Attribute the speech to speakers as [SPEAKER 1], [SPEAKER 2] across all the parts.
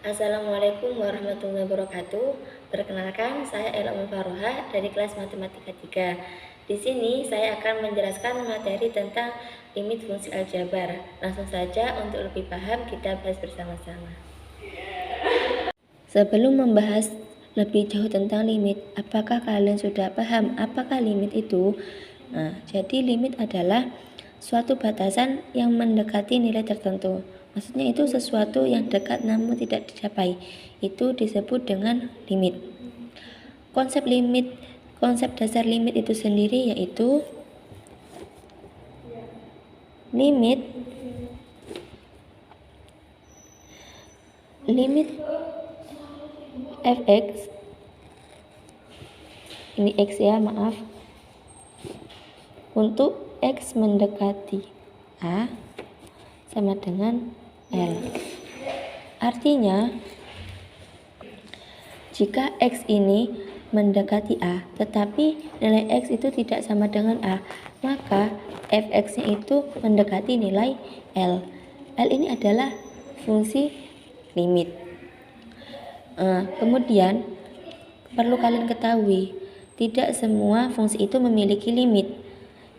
[SPEAKER 1] Assalamualaikum warahmatullahi wabarakatuh. Perkenalkan, saya Ella Faroha dari kelas Matematika 3. Di sini saya akan menjelaskan materi tentang limit fungsi aljabar. Langsung saja, untuk lebih paham kita bahas bersama-sama. Sebelum membahas lebih jauh tentang limit, apakah kalian sudah paham apakah limit itu? Jadi limit adalah suatu batasan yang mendekati nilai tertentu. Maksudnya itu sesuatu yang dekat namun tidak dicapai. Itu disebut dengan limit. Konsep dasar limit itu sendiri yaitu limit fx, ini x ya, maaf, untuk x mendekati a sama dengan L. Artinya, jika x ini mendekati A, tetapi nilai x itu tidak sama dengan A, maka fx-nya itu mendekati nilai L. L ini adalah fungsi limit. Kemudian, perlu kalian ketahui, tidak semua fungsi itu memiliki limit.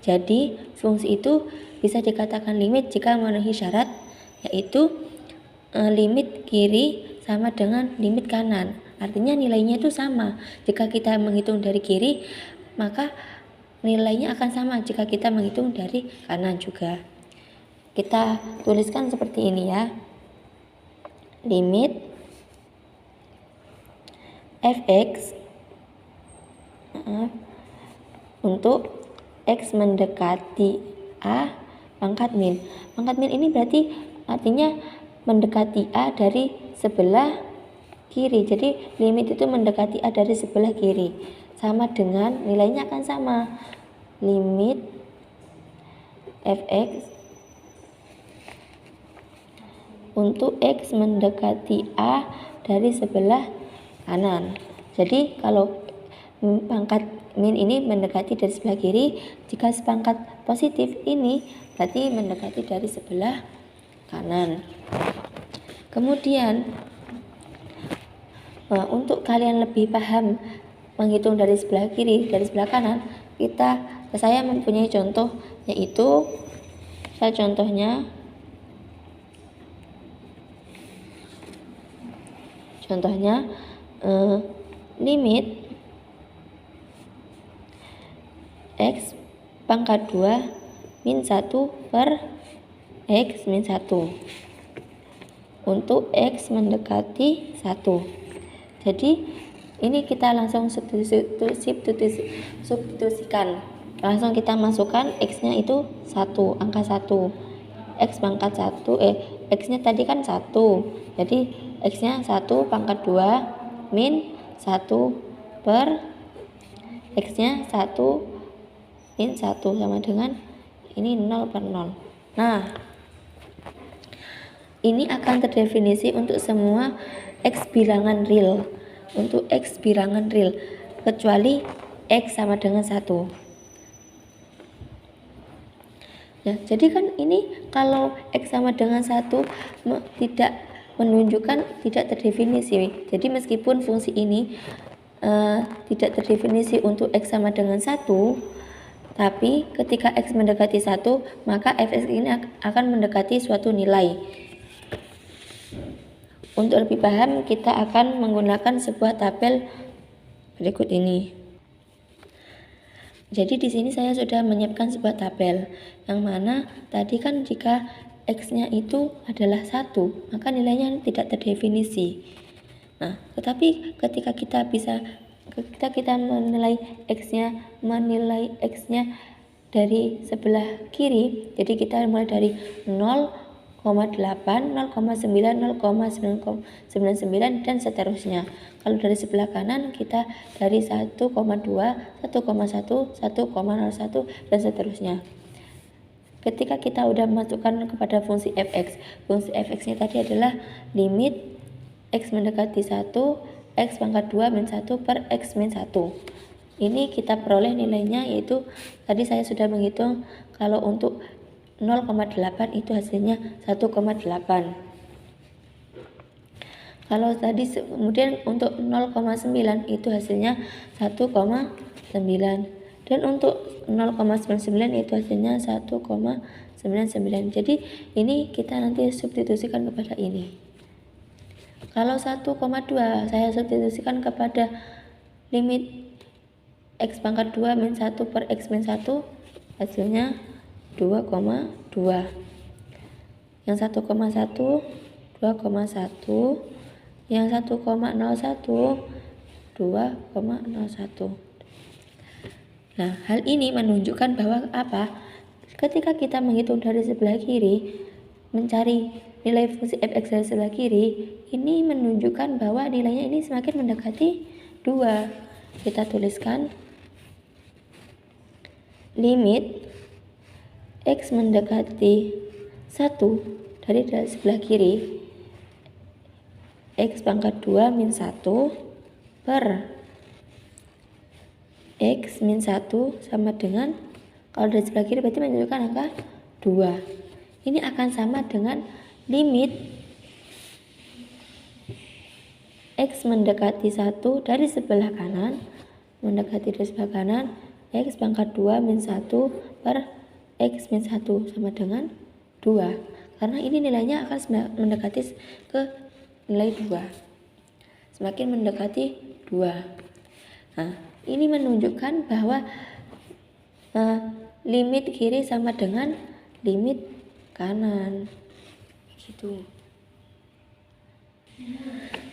[SPEAKER 1] Jadi, fungsi itu bisa dikatakan limit jika memenuhi syarat, yaitu limit kiri sama dengan limit kanan. Artinya nilainya itu sama. Jika kita menghitung dari kiri, maka nilainya akan sama jika kita menghitung dari kanan juga. Kita tuliskan seperti ini ya. Limit fx untuk x mendekati A pangkat min. Pangkat min ini berarti artinya mendekati A dari sebelah kiri. Jadi limit itu mendekati A dari sebelah kiri. Sama dengan nilainya akan sama. Limit fx untuk x mendekati A dari sebelah kanan. Jadi kalau pangkat min ini mendekati dari sebelah kiri, jika sepangkat positif ini berarti mendekati dari sebelah kanan. Kemudian untuk kalian lebih paham menghitung dari sebelah kiri, dari sebelah kanan, saya mempunyai contoh, yaitu contohnya limit x pangkat 2 min 1 per x min 1 untuk x mendekati 1. Jadi ini kita langsung substitusikan. Langsung kita masukkan x-nya itu 1, angka 1. X pangkat 1, x-nya tadi kan 1. Jadi x-nya 1 pangkat 2 min 1 per x-nya 1 min 1 sama dengan ini 0 per 0. Nah, ini akan terdefinisi untuk semua x bilangan real. Untuk x bilangan real, kecuali x sama dengan 1. Ya, jadi kan ini kalau x sama dengan 1 tidak menunjukkan, tidak terdefinisi. Jadi meskipun fungsi ini tidak terdefinisi untuk x sama dengan 1, tapi ketika x mendekati 1, maka fx ini akan mendekati suatu nilai. Untuk lebih paham, kita akan menggunakan sebuah tabel berikut ini. Jadi di sini saya sudah menyiapkan sebuah tabel, yang mana tadi kan jika x-nya itu adalah 1, maka nilainya tidak terdefinisi. Nah, tetapi ketika kita menilai x-nya dari sebelah kiri, jadi kita mulai dari 0,8, 0,9, 0,999 dan seterusnya. Kalau dari sebelah kanan kita dari 1,2, 1,1, 1,01 dan seterusnya. Ketika kita udah masukkan kepada fungsi fx-nya tadi adalah limit x mendekati 1, x pangkat 2 min 1 per x min 1. Ini kita peroleh nilainya, yaitu tadi saya sudah menghitung kalau untuk 0,8 itu hasilnya 1,8. Kalau tadi kemudian untuk 0,9 itu hasilnya 1,9, dan untuk 0,99 itu hasilnya 1,99. Jadi ini kita nanti substitusikan kepada ini. Kalau 1,2 saya substitusikan kepada limit X pangkat 2 min 1 per X min 1, hasilnya 2,2. Yang 1,1 2,1, yang 1,01 2,01. Nah, hal ini menunjukkan bahwa apa? Ketika kita menghitung dari sebelah kiri, mencari nilai fungsi f(x) dari sebelah kiri, ini menunjukkan bahwa nilainya ini semakin mendekati 2. Kita tuliskan limit x mendekati 1 dari sebelah kiri, X pangkat 2 min 1 per X min 1 sama dengan, kalau dari sebelah kiri berarti menunjukkan angka 2. Ini akan sama dengan limit X mendekati 1 dari sebelah kanan, X pangkat 2 min 1 per X min 1 sama dengan 2. Karena ini nilainya akan mendekati ke nilai 2, semakin mendekati 2. Nah, ini menunjukkan bahwa limit kiri sama dengan limit kanan, gitu.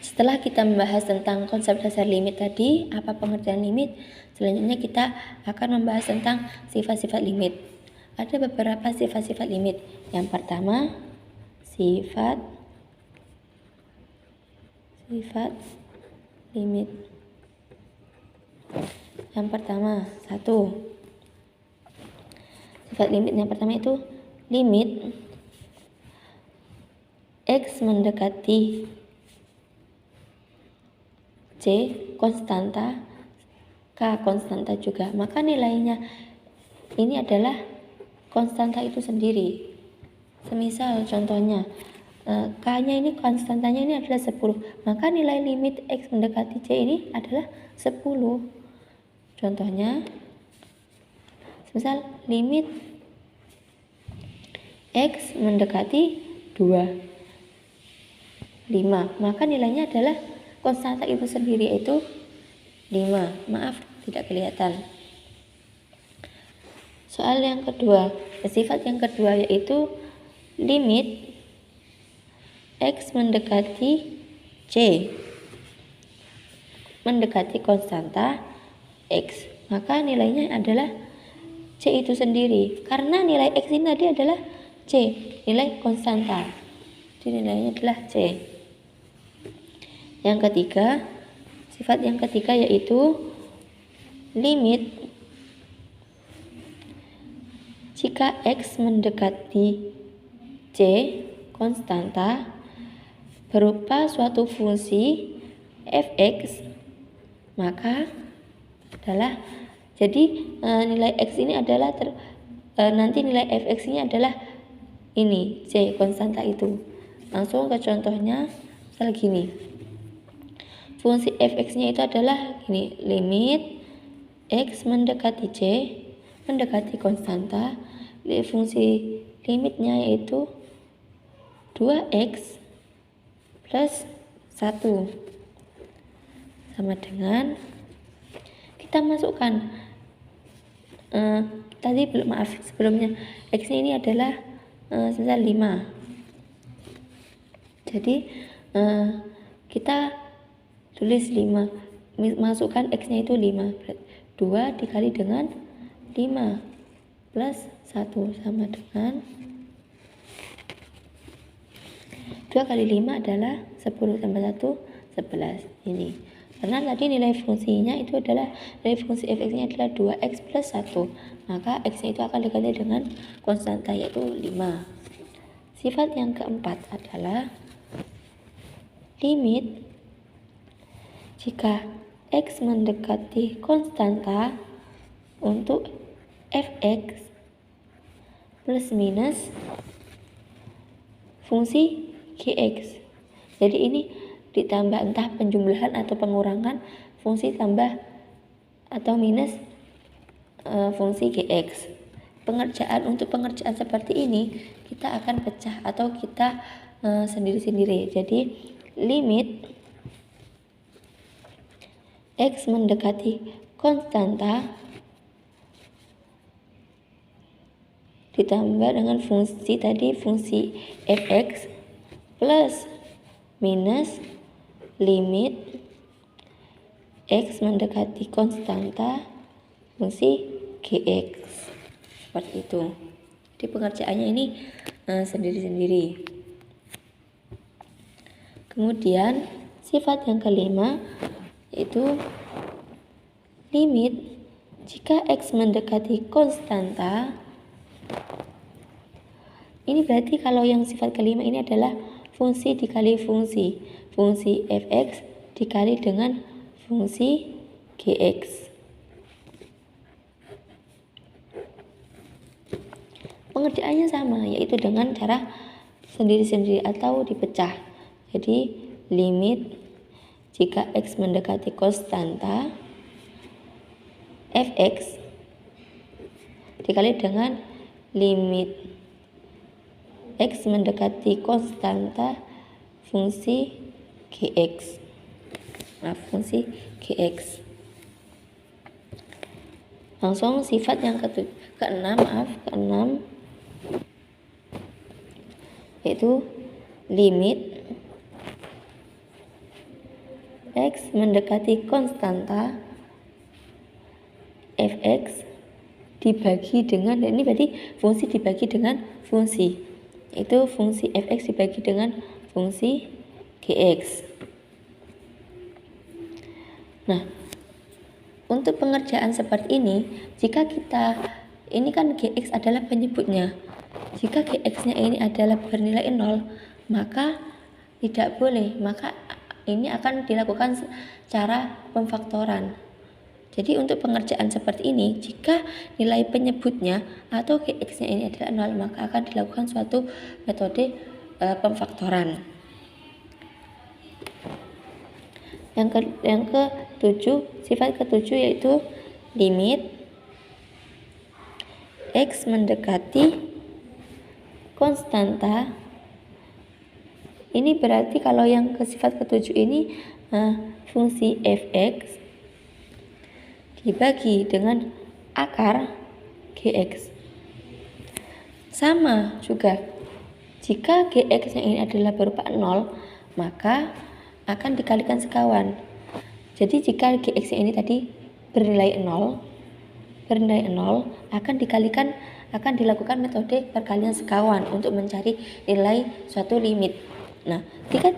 [SPEAKER 1] Setelah kita membahas tentang konsep dasar limit tadi, apa pengertian limit, selanjutnya kita akan membahas tentang sifat-sifat limit. Ada beberapa sifat-sifat limit. Yang pertama, sifat limit. Yang pertama, sifat limit yang pertama itu limit X mendekati C konstanta, K konstanta juga, maka nilainya ini adalah konstanta itu sendiri. Semisal contohnya K-nya ini konstantanya ini adalah 10, maka nilai limit X mendekati C ini adalah 10. Contohnya, misal limit X mendekati 5, maka nilainya adalah konstanta itu sendiri, yaitu 5. Maaf, tidak kelihatan. Soal yang kedua, sifat yang kedua yaitu limit X mendekati C mendekati konstanta X, maka nilainya adalah C itu sendiri. Karena nilai X ini tadi adalah C, nilai konstanta, jadi nilainya adalah C. Yang ketiga, sifat yang ketiga yaitu limit jika X mendekati C konstanta berupa suatu fungsi f(x), maka adalah nilai x ini adalah nanti nilai f(x) ini adalah ini C konstanta itu. Langsung ke contohnya, misal gini, fungsi f(x) nya itu adalah gini, limit x mendekati C mendekati konstanta, fungsi limitnya yaitu 2x plus 1 sama dengan, kita masukkan sebelumnya x ini adalah sebesar 5, jadi kita tulis 5, masukkan x nya itu 5, 2 dikali dengan 5 plus 1 sama dengan 2 kali 5 adalah 10 tambah 1 11. Ini karena tadi nilai fungsinya itu adalah, nilai fungsi f(x) nya adalah 2x plus 1, maka x nya itu akan diganti dengan konstanta yaitu 5. Sifat yang keempat adalah limit jika x mendekati konstanta untuk f(x) plus minus fungsi gx. Jadi ini ditambah entah penjumlahan atau pengurangan fungsi tambah atau minus fungsi Gx. Untuk pengerjaan seperti ini kita akan pecah atau kita sendiri-sendiri. Jadi limit X mendekati konstanta ditambah dengan fungsi tadi, fungsi fx plus minus limit X mendekati konstanta fungsi Gx. Seperti itu. Jadi pengerjaannya ini sendiri-sendiri. Kemudian sifat yang kelima yaitu limit jika X mendekati konstanta. Ini berarti kalau yang sifat kelima ini adalah fungsi dikali fungsi fx dikali dengan fungsi Gx. Pengerjaannya sama, yaitu dengan cara sendiri-sendiri atau dipecah. Jadi limit jika X mendekati konstanta fx dikali dengan limit X mendekati konstanta fungsi Gx. Fungsi Gx. Langsung sifat yang keenam yaitu limit X mendekati konstanta fx dibagi dengan, ini berarti fungsi dibagi dengan fungsi, itu fungsi fx dibagi dengan fungsi Gx. Nah, untuk pengerjaan seperti ini, jika ini kan Gx adalah penyebutnya, jika Gx-nya ini adalah bernilai 0, maka tidak boleh, maka ini akan dilakukan cara pemfaktoran. Jadi untuk pengerjaan seperti ini, jika nilai penyebutnya atau Gx-nya ini adalah 0, maka akan dilakukan suatu metode pemfaktoran. Yang ke-7, sifat ke-7 yaitu limit X mendekati konstanta. Ini berarti kalau yang ke sifat ke-7 ini fungsi fx dibagi dengan akar Gx. Sama juga, jika Gx yang ini adalah berupa 0, maka akan dikalikan sekawan. Jadi jika Gx yang ini tadi bernilai 0 akan dilakukan metode perkalian sekawan untuk mencari nilai suatu limit. Nah, jika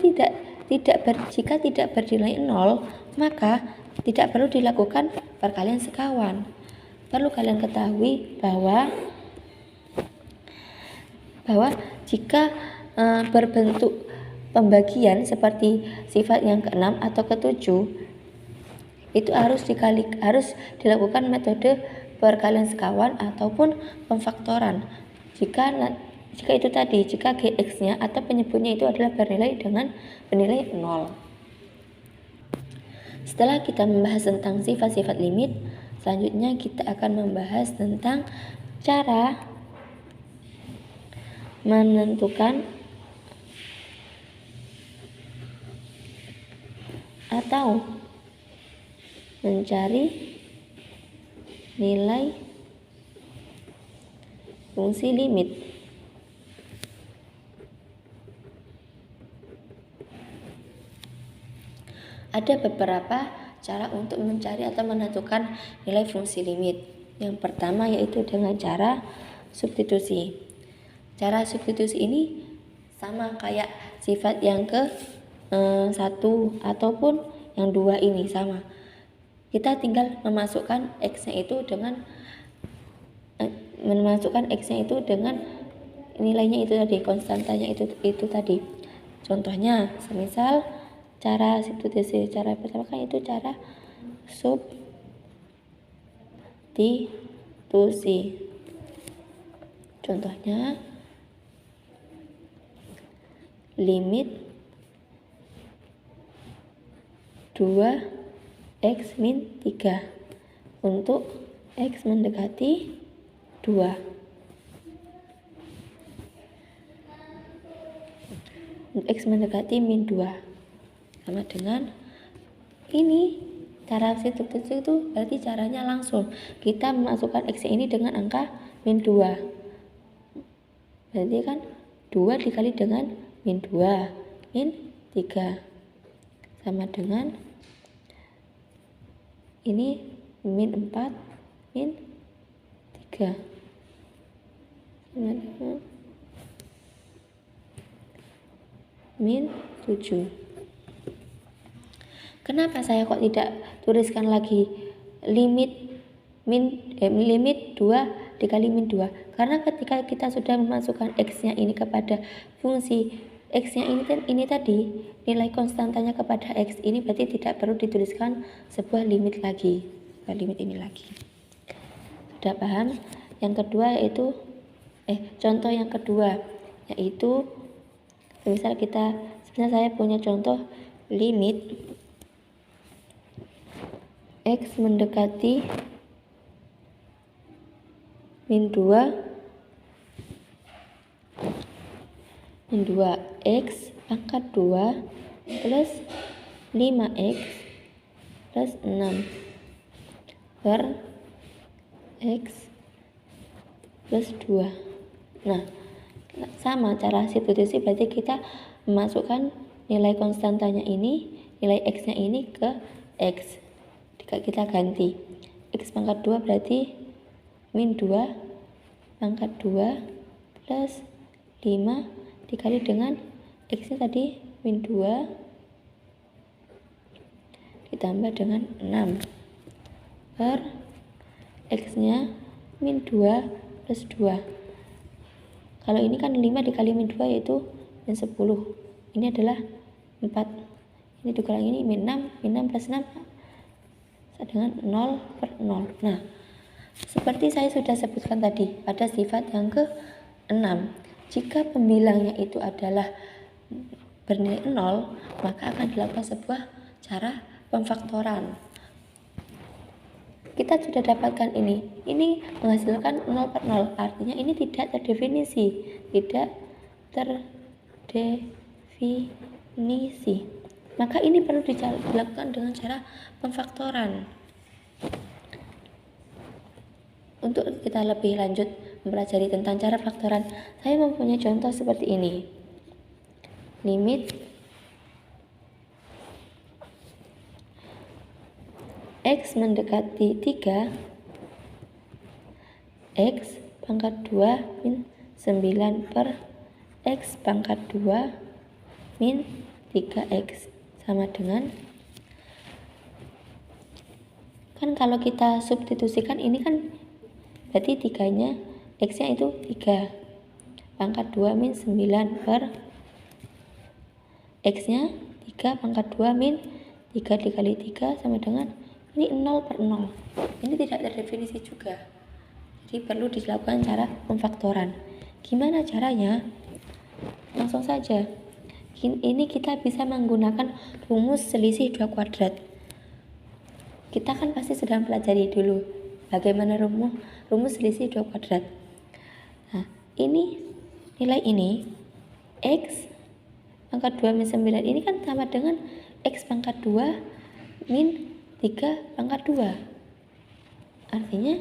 [SPEAKER 1] tidak bernilai 0, maka tidak perlu dilakukan perkalian sekawan. Perlu kalian ketahui bahwa jika berbentuk pembagian seperti sifat yang ke-6 atau ke-7, itu harus dilakukan metode perkalian sekawan ataupun pemfaktoran. Jika itu tadi, jika Gx-nya atau penyebutnya itu adalah bernilai 0. Setelah kita membahas tentang sifat-sifat limit, selanjutnya kita akan membahas tentang cara menentukan atau mencari nilai fungsi limit. Ada beberapa cara untuk mencari atau menentukan nilai fungsi limit. Yang pertama yaitu dengan cara substitusi. Cara substitusi ini sama kayak sifat yang ke-1 ataupun yang 2 ini sama. Kita tinggal memasukkan X-nya itu dengan nilainya itu tadi, konstantanya itu tadi. Contohnya, semisal cara substitusi, cara pertama kan itu cara substitusi. Contohnya limit 2x min 3 untuk x mendekati 2. Untuk x mendekati min 2 sama dengan ini. Cara substitusi itu berarti caranya langsung kita memasukkan x ini dengan angka min 2. Berarti kan 2 dikali dengan min 2 min 3 sama dengan ini min 4 min 3 sama dengan min 7. Kenapa saya kok tidak tuliskan lagi limit limit 2 dikali min 2? Karena ketika kita sudah memasukkan x-nya ini kepada fungsi x-nya ini tadi, nilai konstantanya kepada x ini berarti tidak perlu dituliskan sebuah limit lagi. Limit ini lagi. Sudah paham? Yang kedua yaitu contoh yang kedua yaitu misal sebenarnya saya punya contoh limit x mendekati min 2 x pangkat 2 plus 5x plus 6 per x plus 2. Nah, sama cara substitusi berarti kita memasukkan nilai konstantanya ini, nilai x-nya ini ke x. Jika kita ganti x pangkat 2 berarti min 2 pangkat 2 plus 5 dikali dengan x-nya tadi min 2 ditambah dengan 6 per x-nya min 2 plus 2. Kalau ini kan 5 dikali min 2 yaitu min 10. Ini adalah 4. Ini dikurangi ini min 6 plus 6 dengan 0 per 0. Nah, seperti saya sudah sebutkan tadi pada sifat yang ke-6, jika pembilangnya itu adalah bernilai 0, maka akan dilakukan sebuah cara pemfaktoran. Kita sudah dapatkan ini menghasilkan 0 per 0, artinya ini tidak terdefinisi, maka ini perlu dilakukan dengan cara pemfaktoran. Untuk kita lebih lanjut mempelajari tentang cara faktoran, saya mempunyai contoh seperti ini. Limit x mendekati 3 x pangkat 2 min 9 per x pangkat 2 min 3x sama dengan, kan kalau kita substitusikan ini kan berarti 3-nya x-nya itu 3 pangkat 2 min 9 per x-nya 3 pangkat 2 min 3 dikali 3 sama dengan ini 0 per 0. Ini tidak terdefinisi juga, jadi perlu dilakukan cara pemfaktoran. Gimana caranya? Langsung saja. Ini kita bisa menggunakan rumus selisih 2 kuadrat. Kita kan pasti sudah pelajari dulu bagaimana rumus selisih 2 kuadrat. Nah, ini nilai ini x pangkat 2 min 9 ini kan sama dengan x pangkat 2 min 3 pangkat 2. Artinya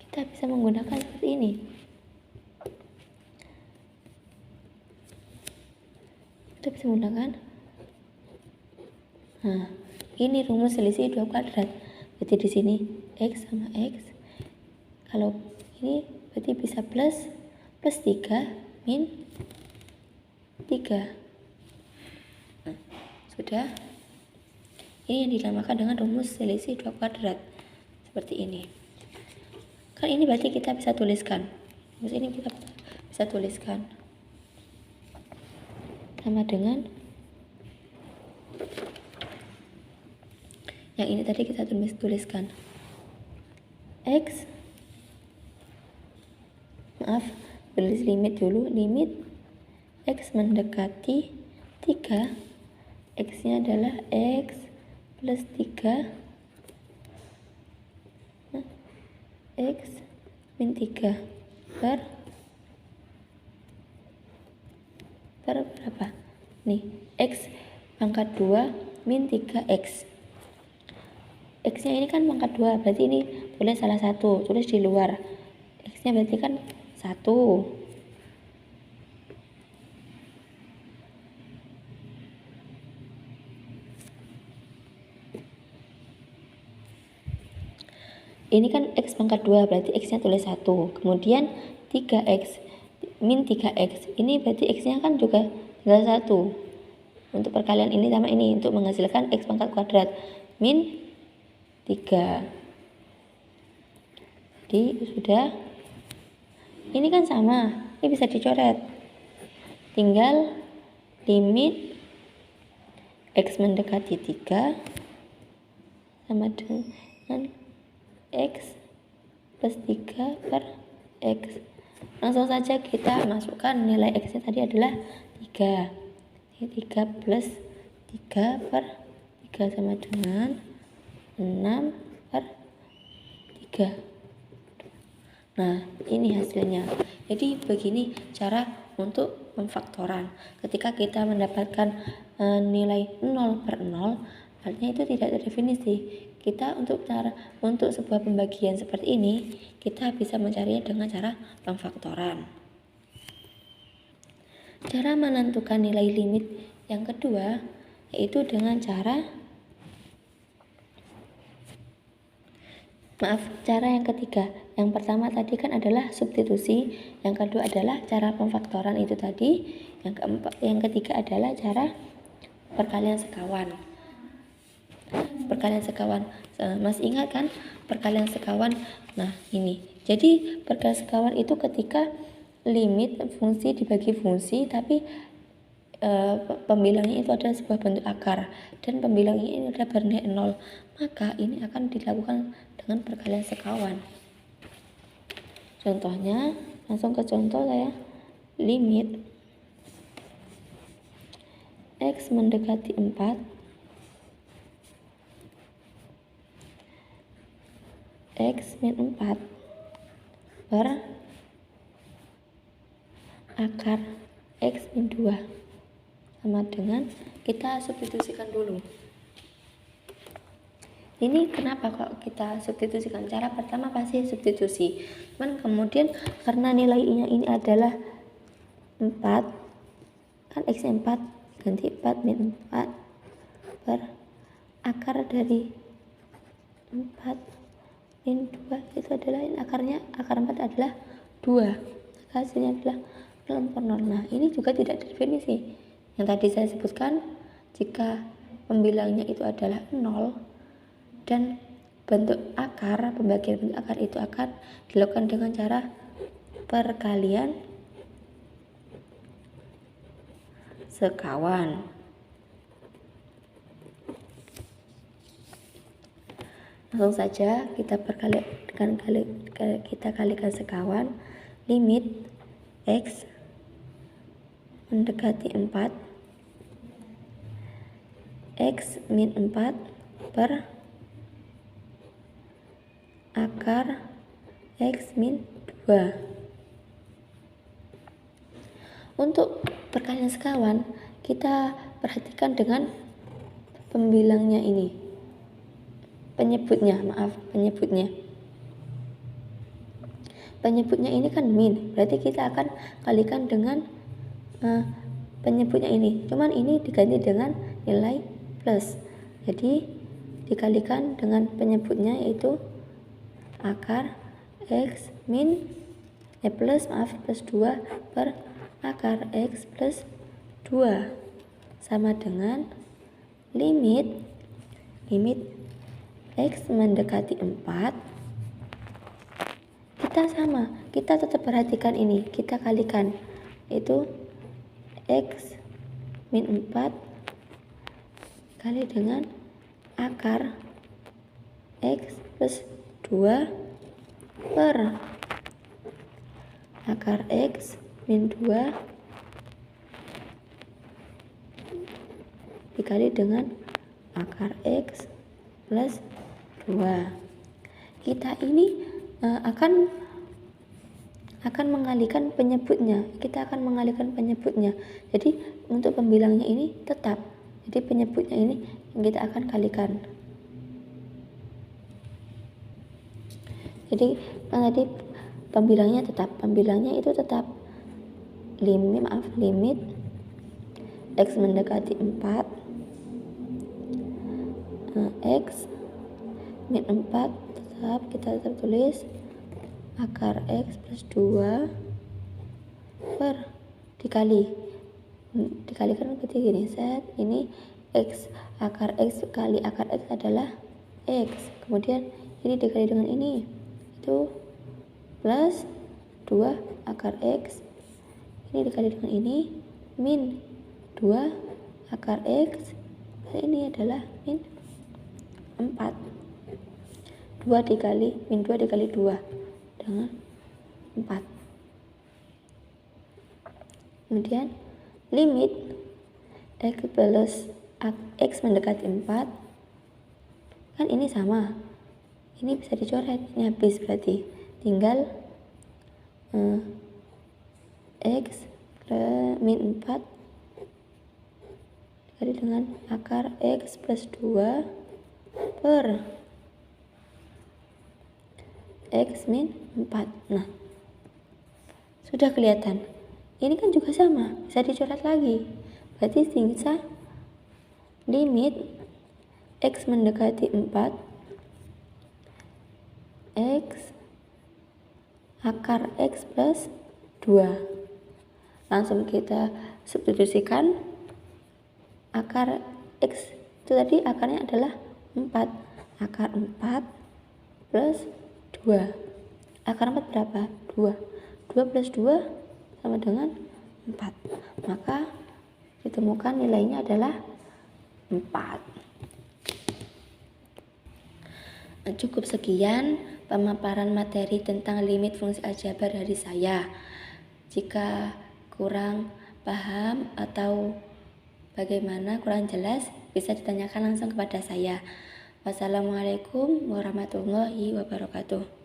[SPEAKER 1] kita bisa menggunakan seperti ini. Kita bisa menggunakan. Nah, ini rumus selisih 2 kuadrat. Berarti di sini x sama x. Kalau ini berarti bisa plus 3 min 3. Nah, sudah. Ini yang dinamakan dengan rumus selisih 2 kuadrat. Seperti ini. Kan ini berarti kita bisa tuliskan. Rumus ini kita bisa tuliskan. Sama dengan yang ini tadi kita tuliskan x, beri limit dulu, limit x mendekati 3, x nya adalah x plus 3 X min 3 per berapa? Nih, X pangkat 2 min 3X. X-nya ini kan pangkat 2, berarti ini boleh salah satu, tulis di luar. X-nya berarti kan 1. Ini kan X pangkat 2, berarti X-nya tulis 1. Kemudian 3X min 3X. Ini berarti X-nya kan juga tinggal 1. Untuk perkalian ini sama ini, untuk menghasilkan X pangkat kuadrat min 3. Jadi sudah. Ini kan sama, ini bisa dicoret. Tinggal limit X mendekati 3 sama dengan X plus 3 per X. Langsung saja kita masukkan nilai X nya tadi adalah 3. Ini 3 plus 3 per 3 sama dengan 6 per 3. Nah, ini hasilnya. Jadi begini cara untuk pemfaktoran. Ketika kita mendapatkan nilai 0 per 0, artinya itu tidak terdefinisi. Kita untuk sebuah pembagian seperti ini, kita bisa mencarinya dengan cara pemfaktoran. Cara menentukan nilai limit yang kedua yaitu dengan cara cara yang ketiga. Yang pertama tadi kan adalah substitusi, yang kedua adalah cara pemfaktoran itu tadi, yang ketiga adalah cara perkalian sekawan. Perkalian sekawan, masih ingat kan perkalian sekawan? Nah, ini. Jadi perkalian sekawan itu ketika limit fungsi dibagi fungsi, tapi pembilangnya itu adalah sebuah bentuk akar dan pembilangnya ini adalah bernilai 0, maka ini akan dilakukan dengan perkalian sekawan. Contohnya, langsung ke contoh saya. Limit X mendekati 4 X min 4 per akar X min 2 sama dengan, kita substitusikan dulu. Ini kenapa kok kita substitusikan? Cara pertama pasti substitusi. Cuman kemudian karena nilainya ini adalah 4, kan X 4 ganti 4 min 4 per akar dari 4 min 2 itu adalah akarnya, akar 4 adalah 2, maka hasilnya adalah 0 per 0. Nah, ini juga tidak definisi. Yang tadi saya sebutkan, jika pembilangnya itu adalah 0 dan bentuk akar, pembagian bentuk akar itu akan dilakukan dengan cara perkalian sekawan. Langsung saja kita kalikan sekawan. Limit X mendekati 4 X min 4 per akar X min 2. Untuk perkalian sekawan, kita perhatikan dengan pembilangnya ini. Penyebutnya ini kan min, berarti kita akan kalikan dengan penyebutnya ini. Cuman ini diganti dengan nilai plus, jadi dikalikan dengan penyebutnya yaitu akar X min plus 2 per akar X plus 2 sama dengan limit X mendekati 4. Kita tetap perhatikan ini, kita kalikan, itu X min 4 kali dengan akar X plus 2 per akar X min 2 dikali dengan akar X plus 2. Kita ini akan mengalihkan penyebutnya. Kita akan mengalihkan penyebutnya. Jadi untuk pembilangnya ini tetap. Jadi penyebutnya ini yang kita akan kalikan. Jadi tadi pembilangnya itu tetap limit X mendekati 4 X min 4 tetap kita tulis akar X plus 2 per dikalikan berarti gini, set ini X, akar X kali akar X adalah X, kemudian ini dikali dengan ini itu plus 2 akar X, ini dikali dengan ini min 2 akar X, ini adalah min 4. 2 dikali min 2 dikali 2 dengan 4. Kemudian limit X plus X mendekati 4 kan ini sama, ini bisa dicoret, ini habis, berarti tinggal X min 4 dikali dengan akar X plus 2 per X min 4. Nah, sudah kelihatan. Ini kan juga sama, bisa dicoret lagi. Berarti sisa limit X mendekati 4 X akar X plus 2. Langsung kita substitusikan akar X itu tadi akarnya adalah 4. Akar 4 plus 2. Akar 4 berapa? 2. 2 plus 2 sama dengan 4. Maka ditemukan nilainya adalah 4. Cukup sekian pemaparan materi tentang limit fungsi aljabar dari saya. Jika kurang paham atau bagaimana kurang jelas, bisa ditanyakan langsung kepada saya. Wassalamualaikum warahmatullahi wabarakatuh.